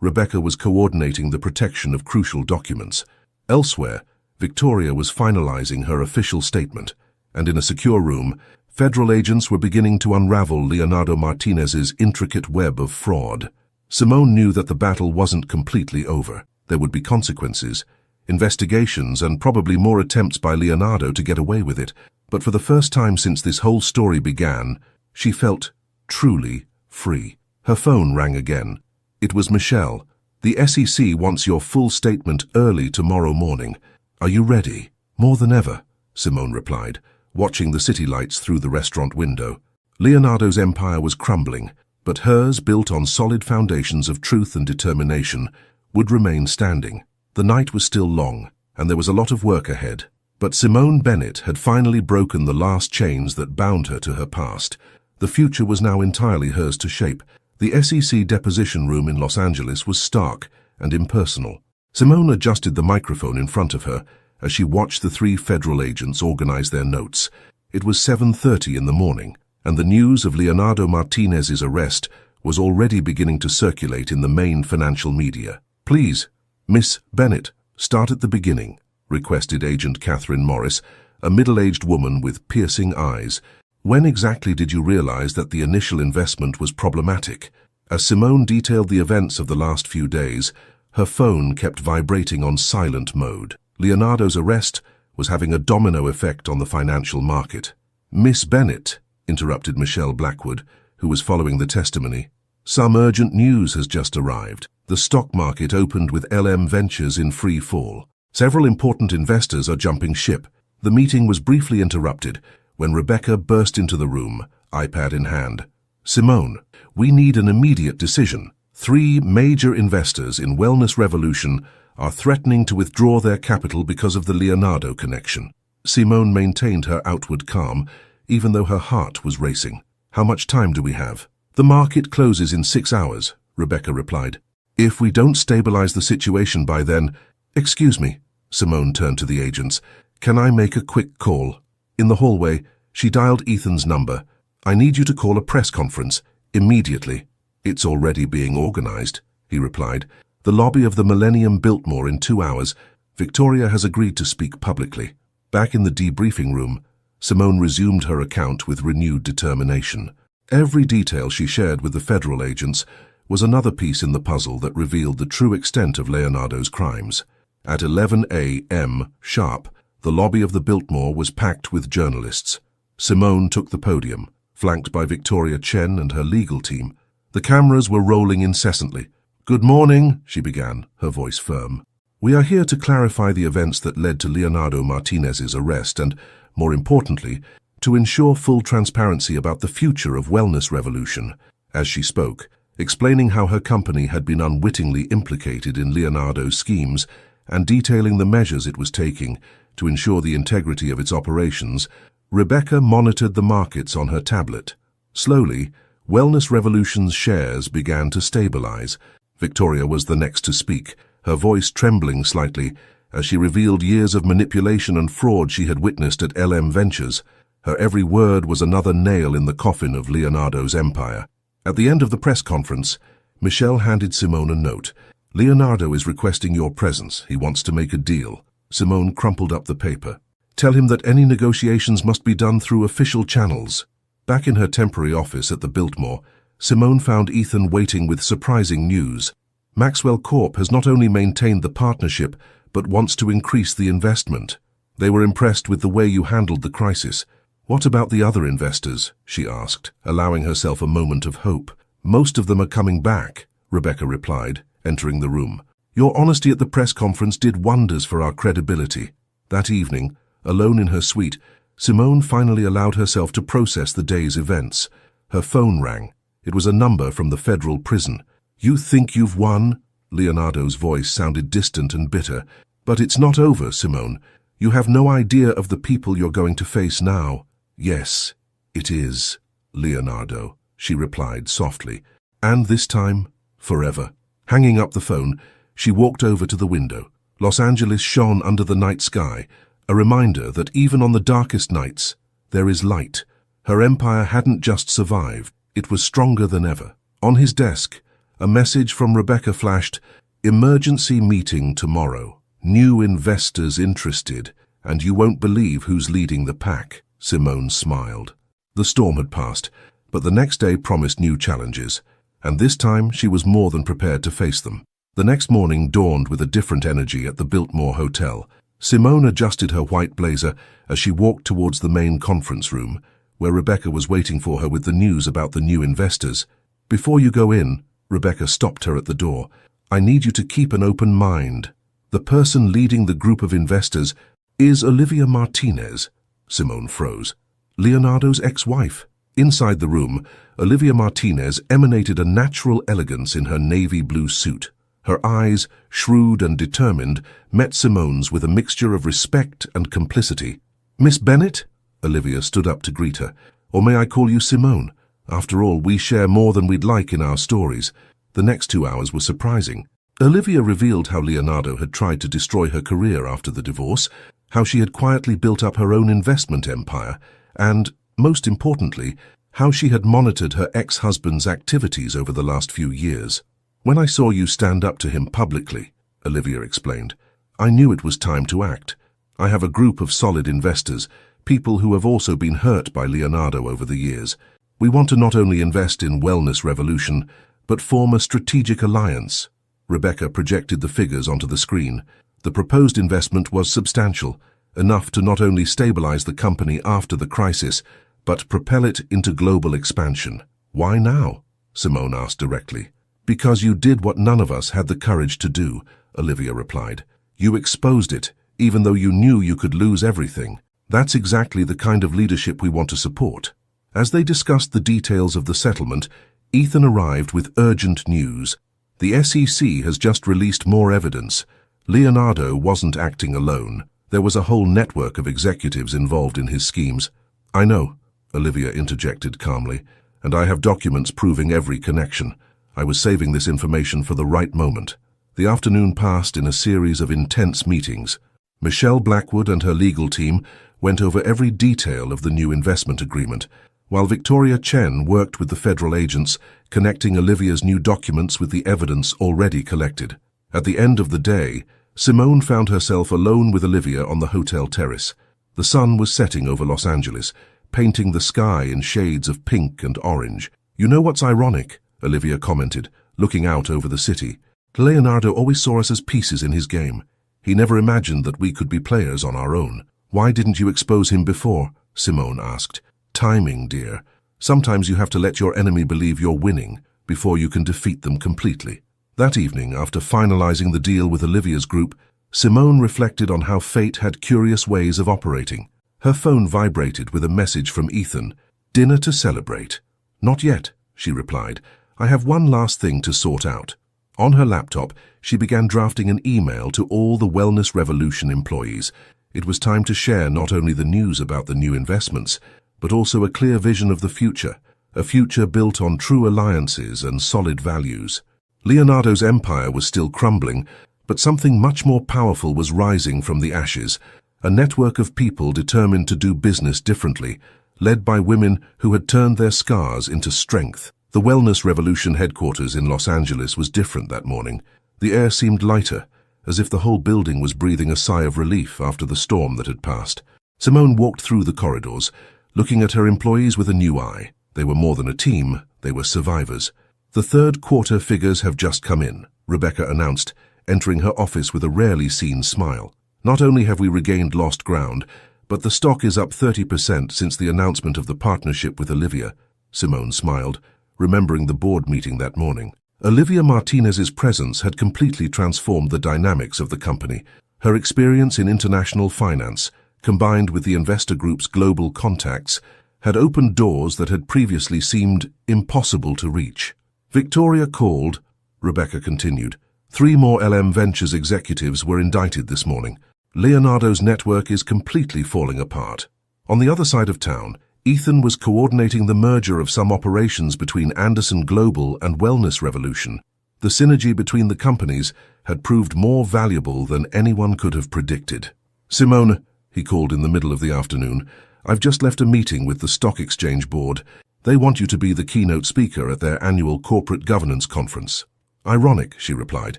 Rebecca was coordinating the protection of crucial documents. Elsewhere, Victoria was finalizing her official statement, and in a secure room, federal agents were beginning to unravel Leonardo Martinez's intricate web of fraud. Simone knew that the battle wasn't completely over. There would be consequences, investigations, and probably more attempts by Leonardo to get away with it. But for the first time since this whole story began, she felt truly free. Her phone rang again. It was Michelle. "The SEC wants your full statement early tomorrow morning. Are you ready?" "More than ever," Simone replied, watching the city lights through the restaurant window. Leonardo's empire was crumbling, but hers, built on solid foundations of truth and determination, would remain standing. The night was still long, and there was a lot of work ahead. But Simone Bennett had finally broken the last chains that bound her to her past. The future was now entirely hers to shape. The SEC deposition room in Los Angeles was stark and impersonal. Simone adjusted the microphone in front of her as she watched the 3 federal agents organize their notes. It was 7:30 in the morning, and the news of Leonardo Martinez's arrest was already beginning to circulate in the main financial media. "Please, Miss Bennett, start at the beginning," requested Agent Catherine Morris, a middle-aged woman with piercing eyes. "When exactly did you realize that the initial investment was problematic?" As Simone detailed the events of the last few days, her phone kept vibrating on silent mode. Leonardo's arrest was having a domino effect on the financial market. "Miss Bennett," interrupted Michelle Blackwood, who was following the testimony, Some urgent news has just arrived. The stock market opened with LM Ventures in free fall. Several important investors are jumping ship. The meeting was briefly interrupted when Rebecca burst into the room, iPad in hand. Simone, we need an immediate decision. 3 major investors in Wellness Revolution are threatening to withdraw their capital because of the Leonardo connection. Simone maintained her outward calm, even though her heart was racing. How much time do we have? The market closes in 6 hours, Rebecca replied. If we don't stabilize the situation by then... Excuse me, Simone turned to the agents. Can I make a quick call? In the hallway, she dialed Ethan's number. I need you to call a press conference, immediately. It's already being organized, he replied. The lobby of the Millennium Biltmore in 2 hours. Victoria has agreed to speak publicly. Back in the debriefing room, Simone resumed her account with renewed determination. Every detail she shared with the federal agents was another piece in the puzzle that revealed the true extent of Leonardo's crimes. At 11 a.m. sharp, the lobby of the Biltmore was packed with journalists. Simone took the podium, flanked by Victoria Chen and her legal team. The cameras were rolling incessantly. Good morning, she began, her voice firm. We are here to clarify the events that led to Leonardo Martinez's arrest and, more importantly, to ensure full transparency about the future of Wellness Revolution. As she spoke, explaining how her company had been unwittingly implicated in Leonardo's schemes and detailing the measures it was taking to ensure the integrity of its operations, Rebecca monitored the markets on her tablet. Slowly, Wellness Revolution's shares began to stabilize. Victoria was the next to speak, her voice trembling slightly as she revealed years of manipulation and fraud she had witnessed at LM Ventures. Her every word was another nail in the coffin of Leonardo's empire. At the end of the press conference, Michelle handed Simone a note. Leonardo is requesting your presence. He wants to make a deal. Simone crumpled up the paper. Tell him that any negotiations must be done through official channels. Back in her temporary office at the Biltmore, Simone found Ethan waiting with surprising news. Maxwell Corp has not only maintained the partnership, but wants to increase the investment. They were impressed with the way you handled the crisis. What about the other investors? She asked, allowing herself a moment of hope. Most of them are coming back, Rebecca replied, entering the room. Your honesty at the press conference did wonders for our credibility. That evening, alone in her suite, Simone finally allowed herself to process the day's events. Her phone rang. It was a number from the federal prison. You think you've won? Leonardo's voice sounded distant and bitter. But it's not over, Simone. You have no idea of the people you're going to face now. Yes, it is, Leonardo, she replied softly. And this time, forever. Hanging up the phone, she walked over to the window. Los Angeles shone under the night sky, a reminder that even on the darkest nights, there is light. Her empire hadn't just survived, it was stronger than ever. On his desk, a message from Rebecca flashed, emergency meeting tomorrow. New investors interested, and you won't believe who's leading the pack. Simone smiled. The storm had passed, but the next day promised new challenges, and this time she was more than prepared to face them. The next morning dawned with a different energy at the Biltmore Hotel. Simone adjusted her white blazer as she walked towards the main conference room, where Rebecca was waiting for her with the news about the new investors. Before you go in, Rebecca stopped her at the door. I need you to keep an open mind. The person leading the group of investors is Olivia Martinez. Simone froze. Leonardo's ex-wife. Inside the room, Olivia Martinez emanated a natural elegance in her navy blue suit. Her eyes, shrewd and determined, met Simone's with a mixture of respect and complicity. Miss Bennett? Olivia stood up to greet her. Or may I call you Simone? After all, we share more than we'd like in our stories. The next 2 hours were surprising. Olivia revealed how Leonardo had tried to destroy her career after the divorce, how she had quietly built up her own investment empire, and, most importantly, how she had monitored her ex-husband's activities over the last few years. When I saw you stand up to him publicly, Olivia explained, I knew it was time to act. I have a group of solid investors, people who have also been hurt by Leonardo over the years. We want to not only invest in Wellness Revolution, but form a strategic alliance. Rebecca projected the figures onto the screen. The proposed investment was substantial, enough to not only stabilize the company after the crisis, but propel it into global expansion. Why now? Simone asked directly. Because you did what none of us had the courage to do, Olivia replied. You exposed it, even though you knew you could lose everything. That's exactly the kind of leadership we want to support. As they discussed the details of the settlement, Ethan arrived with urgent news. The SEC has just released more evidence. Leonardo wasn't acting alone. There was a whole network of executives involved in his schemes. I know, Olivia interjected calmly, and I have documents proving every connection. I was saving this information for the right moment. The afternoon passed in a series of intense meetings. Michelle Blackwood and her legal team went over every detail of the new investment agreement, while Victoria Chen worked with the federal agents, connecting Olivia's new documents with the evidence already collected. At the end of the day, Simone found herself alone with Olivia on the hotel terrace. The sun was setting over Los Angeles, painting the sky in shades of pink and orange. You know what's ironic? Olivia commented, looking out over the city. Leonardo always saw us as pieces in his game. He never imagined that we could be players on our own. Why didn't you expose him before? Simone asked. Timing, dear. Sometimes you have to let your enemy believe you're winning before you can defeat them completely. That evening, after finalizing the deal with Olivia's group, Simone reflected on how fate had curious ways of operating. Her phone vibrated with a message from Ethan. Dinner to celebrate. Not yet, she replied. I have one last thing to sort out. On her laptop, she began drafting an email to all the Wellness Revolution employees. It was time to share not only the news about the new investments, but also a clear vision of the future, a future built on true alliances and solid values. Leonardo's empire was still crumbling, but something much more powerful was rising from the ashes, a network of people determined to do business differently, led by women who had turned their scars into strength. The Wellness Revolution headquarters in Los Angeles was different that morning. The air seemed lighter, as if the whole building was breathing a sigh of relief after the storm that had passed. Simone walked through the corridors, looking at her employees with a new eye. They were more than a team, they were survivors. The third quarter figures have just come in, Rebecca announced, entering her office with a rarely seen smile. Not only have we regained lost ground, but the stock is up 30% since the announcement of the partnership with Olivia. Simone smiled, remembering the board meeting that morning. Olivia Martinez's presence had completely transformed the dynamics of the company. Her experience in international finance, combined with the investor group's global contacts, had opened doors that had previously seemed impossible to reach. Victoria called, Rebecca continued. 3 more LM Ventures executives were indicted this morning. Leonardo's network is completely falling apart. On the other side of town, Ethan was coordinating the merger of some operations between Anderson Global and Wellness Revolution. The synergy between the companies had proved more valuable than anyone could have predicted. Simone, he called in the middle of the afternoon, I've just left a meeting with the Stock Exchange Board. They want you to be the keynote speaker at their annual corporate governance conference. Ironic, she replied.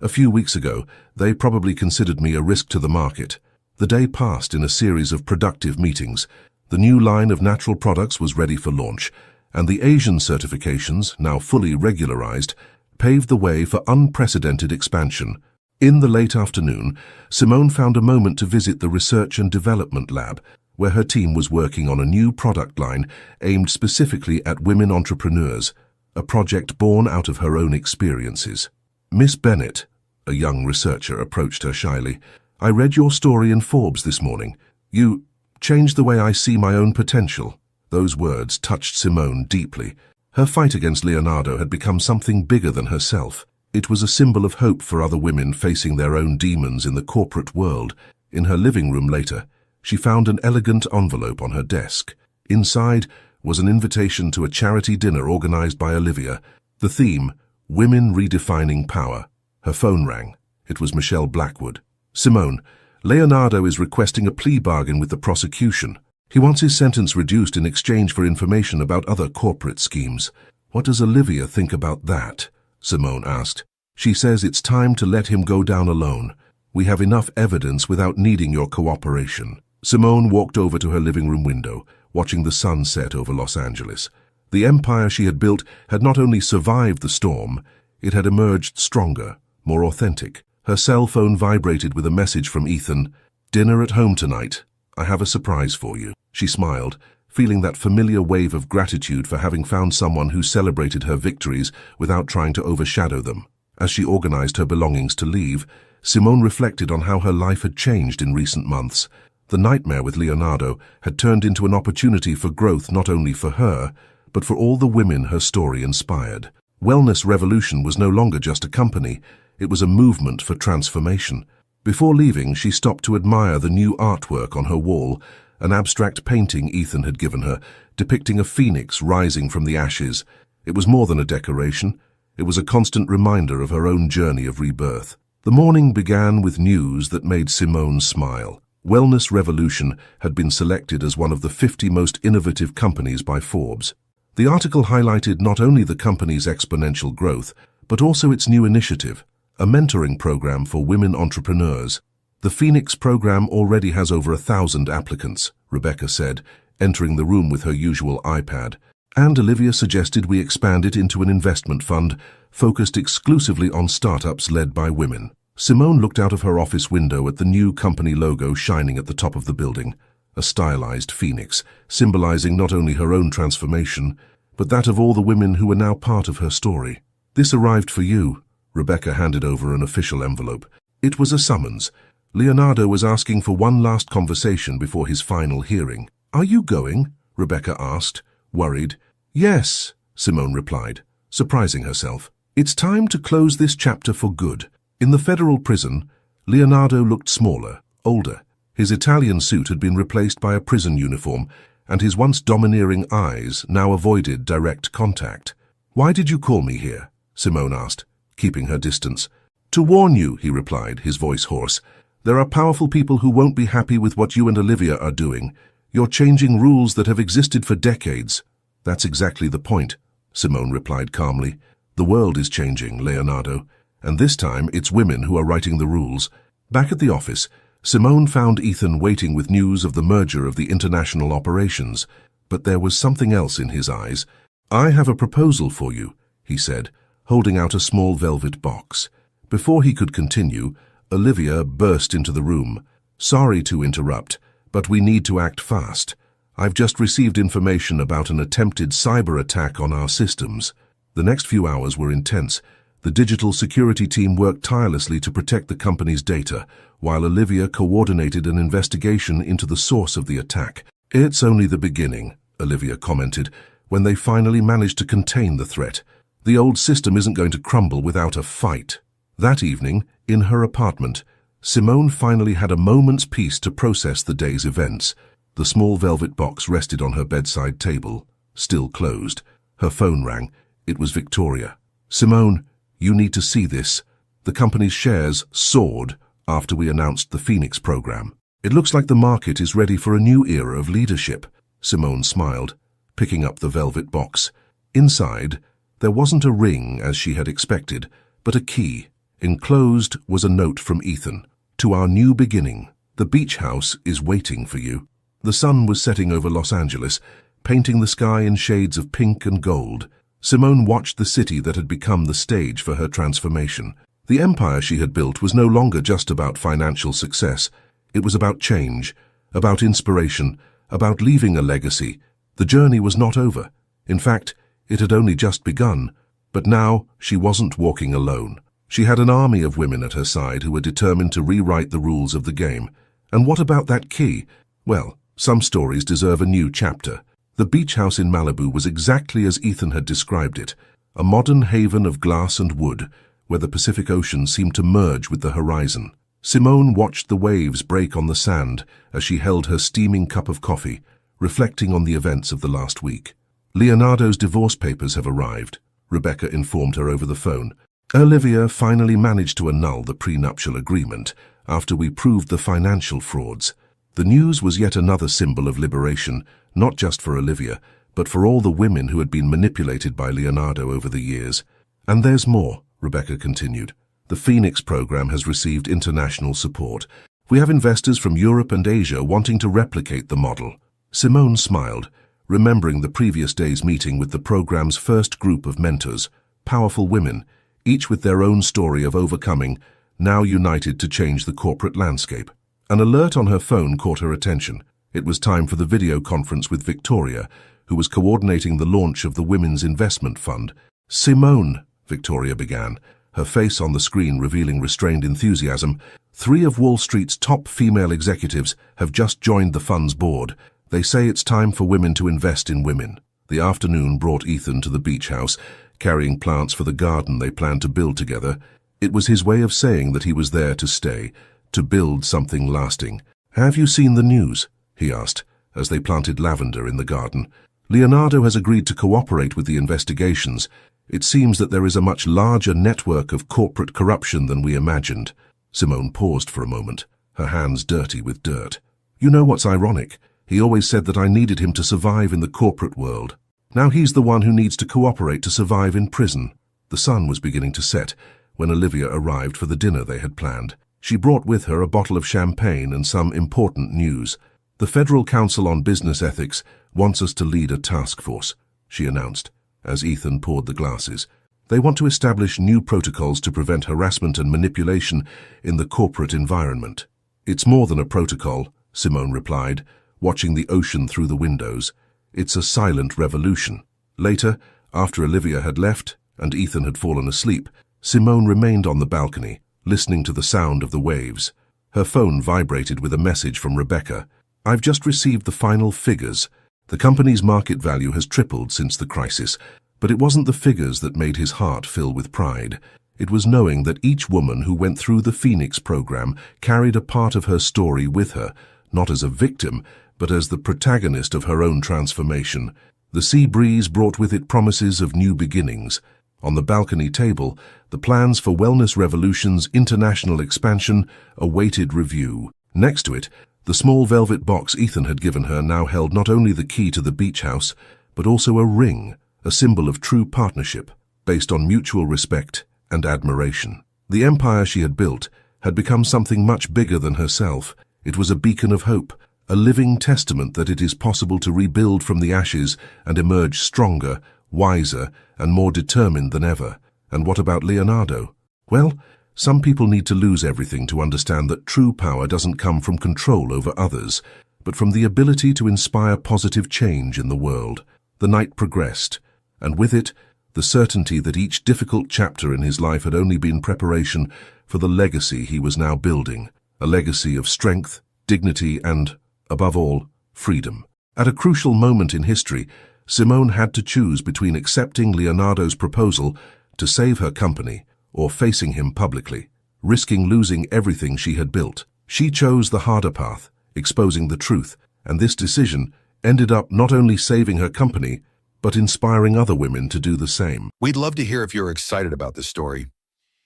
A few weeks ago, they probably considered me a risk to the market. The day passed in a series of productive meetings. The new line of natural products was ready for launch, and the Asian certifications, now fully regularized, paved the way for unprecedented expansion. In the late afternoon, Simone found a moment to visit the Research and Development Lab, where her team was working on a new product line aimed specifically at women entrepreneurs, a project born out of her own experiences. Miss Bennett, a young researcher, approached her shyly. I read your story in Forbes this morning. You changed the way I see my own potential. Those words touched Simone deeply. Her fight against Leonardo had become something bigger than herself. It was a symbol of hope for other women facing their own demons in the corporate world. In her living room later, she found an elegant envelope on her desk. Inside was an invitation to a charity dinner organized by Olivia. The theme, Women Redefining Power. Her phone rang. It was Michelle Blackwood. Simone, Leonardo is requesting a plea bargain with the prosecution. He wants his sentence reduced in exchange for information about other corporate schemes. What does Olivia think about that? Simone asked. She says it's time to let him go down alone. We have enough evidence without needing your cooperation. Simone walked over to her living room window, watching the sun set over Los Angeles. The empire she had built had not only survived the storm, it had emerged stronger, more authentic. Her cell phone vibrated with a message from Ethan. Dinner at home tonight. I have a surprise for you. She smiled, feeling that familiar wave of gratitude for having found someone who celebrated her victories without trying to overshadow them. As she organized her belongings to leave, Simone reflected on how her life had changed in recent months. The nightmare with Leonardo had turned into an opportunity for growth not only for her, but for all the women her story inspired. Wellness Revolution was no longer just a company, it was a movement for transformation. Before leaving, she stopped to admire the new artwork on her wall, an abstract painting Ethan had given her, depicting a phoenix rising from the ashes. It was more than a decoration, it was a constant reminder of her own journey of rebirth. The morning began with news that made Simone smile. Wellness Revolution had been selected as one of the 50 most innovative companies by Forbes. The article highlighted not only the company's exponential growth, but also its new initiative, a mentoring program for women entrepreneurs. The Phoenix program already has over 1,000 applicants, Rebecca said, entering the room with her usual iPad. And Olivia suggested we expand it into an investment fund focused exclusively on startups led by women. Simone looked out of her office window at the new company logo shining at the top of the building, a stylized phoenix, symbolizing not only her own transformation, but that of all the women who were now part of her story. "This arrived for you." Rebecca handed over an official envelope. It was a summons. Leonardo was asking for one last conversation before his final hearing. "Are you going?" Rebecca asked, worried. "Yes," Simone replied, surprising herself. "It's time to close this chapter for good." In the federal prison, Leonardo looked smaller, older. His Italian suit had been replaced by a prison uniform, and his once domineering eyes now avoided direct contact. "Why did you call me here?" Simone asked, keeping her distance. "To warn you," he replied, his voice hoarse. "There are powerful people who won't be happy with what you and Olivia are doing. You're changing rules that have existed for decades." "That's exactly the point," Simone replied calmly. "The world is changing, Leonardo, and this time it's women who are writing the rules." Back at the office, Simone found Ethan waiting with news of the merger of the international operations, but there was something else in his eyes. "I have a proposal for you," he said, holding out a small velvet box. Before he could continue, Olivia burst into the room. "Sorry to interrupt, but we need to act fast. I've just received information about an attempted cyber attack on our systems." The next few hours were intense. The digital security team worked tirelessly to protect the company's data, while Olivia coordinated an investigation into the source of the attack. "It's only the beginning," Olivia commented, when they finally managed to contain the threat. "The old system isn't going to crumble without a fight." That evening, in her apartment, Simone finally had a moment's peace to process the day's events. The small velvet box rested on her bedside table, still closed. Her phone rang. It was Victoria. "Simone, you need to see this. The company's shares soared after we announced the Phoenix program. It looks like the market is ready for a new era of leadership." Simone smiled, picking up the velvet box. Inside, there wasn't a ring as she had expected, but a key. Enclosed was a note from Ethan. "To our new beginning. The beach house is waiting for you." The sun was setting over Los Angeles, painting the sky in shades of pink and gold. Simone watched the city that had become the stage for her transformation. The empire she had built was no longer just about financial success. It was about change, about inspiration, about leaving a legacy. The journey was not over. In fact, it had only just begun. But now she wasn't walking alone. She had an army of women at her side who were determined to rewrite the rules of the game. And what about that key? Well, some stories deserve a new chapter. The beach house in Malibu was exactly as Ethan had described it, a modern haven of glass and wood, where the Pacific Ocean seemed to merge with the horizon. Simone watched the waves break on the sand as she held her steaming cup of coffee, reflecting on the events of the last week. "Leonardo's divorce papers have arrived," Rebecca informed her over the phone. "Olivia finally managed to annul the prenuptial agreement after we proved the financial frauds." The news was yet another symbol of liberation, not just for Olivia, but for all the women who had been manipulated by Leonardo over the years. "And there's more," Rebecca continued. "The Phoenix program has received international support. We have investors from Europe and Asia wanting to replicate the model." Simone smiled, remembering the previous day's meeting with the program's first group of mentors, powerful women, each with their own story of overcoming, now united to change the corporate landscape. An alert on her phone caught her attention. It was time for the video conference with Victoria, who was coordinating the launch of the Women's Investment Fund. "Simone," Victoria began, her face on the screen revealing restrained enthusiasm, "3 of Wall Street's top female executives have just joined the fund's board. They say it's time for women to invest in women." The afternoon brought Ethan to the beach house, carrying plants for the garden they planned to build together. It was his way of saying that he was there to stay, to build something lasting. "Have you seen the news?" he asked, as they planted lavender in the garden. "Leonardo has agreed to cooperate with the investigations. It seems that there is a much larger network of corporate corruption than we imagined." Simone paused for a moment, her hands dirty with dirt. "You know what's ironic? He always said that I needed him to survive in the corporate world. Now he's the one who needs to cooperate to survive in prison." The sun was beginning to set when Olivia arrived for the dinner they had planned. She brought with her a bottle of champagne and some important news. "The Federal Council on Business Ethics wants us to lead a task force," she announced, as Ethan poured the glasses. "They want to establish new protocols to prevent harassment and manipulation in the corporate environment." "It's more than a protocol," Simone replied, watching the ocean through the windows. "It's a silent revolution." Later, after Olivia had left and Ethan had fallen asleep, Simone remained on the balcony, listening to the sound of the waves. Her phone vibrated with a message from Rebecca. "I've just received the final figures. The company's market value has tripled since the crisis, but it wasn't the figures that made his heart fill with pride. It was knowing that each woman who went through the Phoenix program carried a part of her story with her, not as a victim, but as the protagonist of her own transformation. The sea breeze brought with it promises of new beginnings. On the balcony table, the plans for Wellness Revolution's international expansion awaited review. Next to it, the small velvet box Ethan had given her now held not only the key to the beach house, but also a ring, a symbol of true partnership, based on mutual respect and admiration. The empire she had built had become something much bigger than herself. It was a beacon of hope, a living testament that it is possible to rebuild from the ashes and emerge stronger, wiser, and more determined than ever. And what about Leonardo? Well, some people need to lose everything to understand that true power doesn't come from control over others, but from the ability to inspire positive change in the world. The night progressed, and with it, the certainty that each difficult chapter in his life had only been preparation for the legacy he was now building, a legacy of strength, dignity, and, above all, freedom. At a crucial moment in history, Simone had to choose between accepting Leonardo's proposal to save her company or facing him publicly, risking losing everything she had built. She chose the harder path, exposing the truth, and this decision ended up not only saving her company, but inspiring other women to do the same. We'd love to hear if you're excited about this story.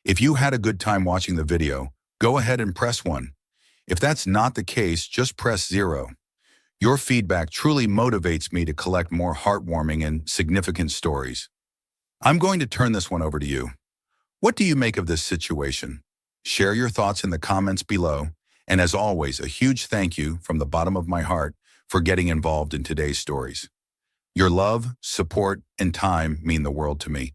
If you had a good time watching the video, go ahead and press 1. If that's not the case, just press 0. Your feedback truly motivates me to collect more heartwarming and significant stories. I'm going to turn this one over to you. What do you make of this situation? Share your thoughts in the comments below. And as always, a huge thank you from the bottom of my heart for getting involved in today's stories. Your love, support, and time mean the world to me.